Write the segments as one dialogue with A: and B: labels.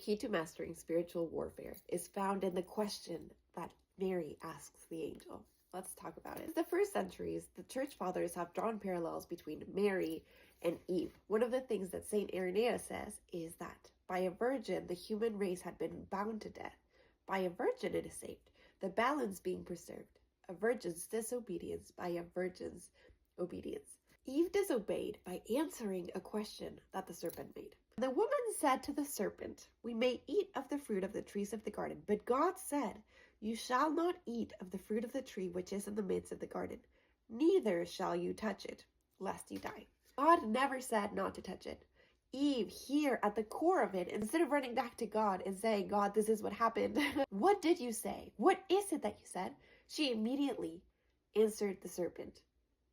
A: key to mastering spiritual warfare is found in the question that Mary asks the angel. Let's talk about it. In the first centuries, the church fathers have drawn parallels between Mary and Eve. One of the things that St. Irenaeus says is that by a virgin, the human race had been bound to death. By a virgin, it is saved, the balance being preserved. A virgin's disobedience by a virgin's obedience. Eve disobeyed by answering a question that the serpent made. The woman said to the serpent, "We may eat of the fruit of the trees of the garden, but God said, you shall not eat of the fruit of the tree which is in the midst of the garden, neither shall you touch it, lest you die." God never said not to touch it. Eve, here at the core of it, instead of running back to God and saying, "God, this is what happened," what did you say? What is it that you said? She immediately answered the serpent,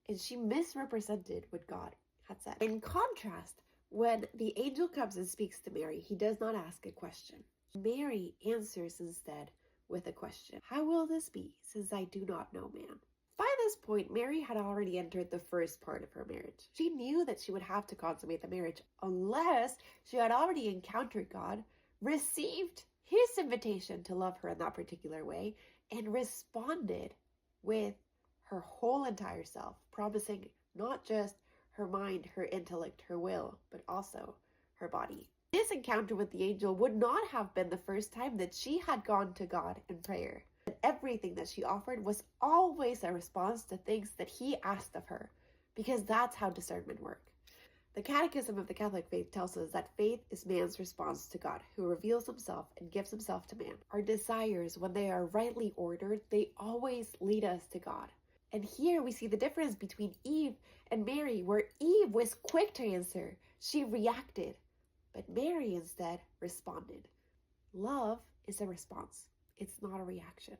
A: and she misrepresented what God had said. In contrast, when the angel comes and speaks to Mary, he does not ask a question. Mary answers instead with a question. "How will this be, since I do not know man?" By this point, Mary had already entered the first part of her marriage. She knew that she would have to consummate the marriage unless she had already encountered God, received his invitation to love her in that particular way, and responded with her whole entire self, promising not just her mind, her intellect, her will, but also her body. This encounter with the angel would not have been the first time that she had gone to God in prayer. But everything that she offered was always a response to things that he asked of her, because that's how discernment works. The Catechism of the Catholic Faith tells us that faith is man's response to God, who reveals himself and gives himself to man. Our desires, when they are rightly ordered, they always lead us to God. And here we see the difference between Eve and Mary, where Eve was quick to answer. She reacted, but Mary instead responded. Love is a response. It's not a reaction.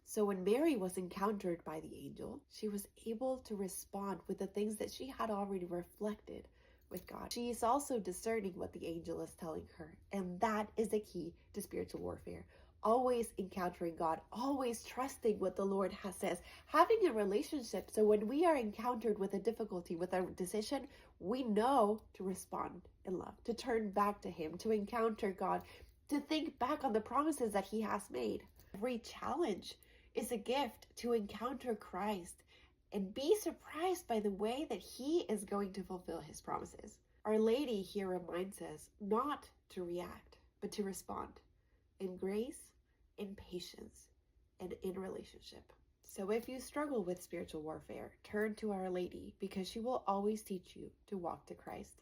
A: So when Mary was encountered by the angel, she was able to respond with the things that she had already reflected with God. She is also discerning what the angel is telling her, and that is the key to spiritual warfare. Always encountering God, always trusting what the Lord has says, having a relationship so when we are encountered with a difficulty, with a decision, we know to respond in love, to turn back to him, to encounter God, to think back on the promises that he has made. Every challenge is a gift to encounter Christ and be surprised by the way that he is going to fulfill his promises. Our Lady here reminds us not to react, but to respond in grace, in patience, and in relationship. So if you struggle with spiritual warfare, turn to Our Lady, because she will always teach you to walk to Christ.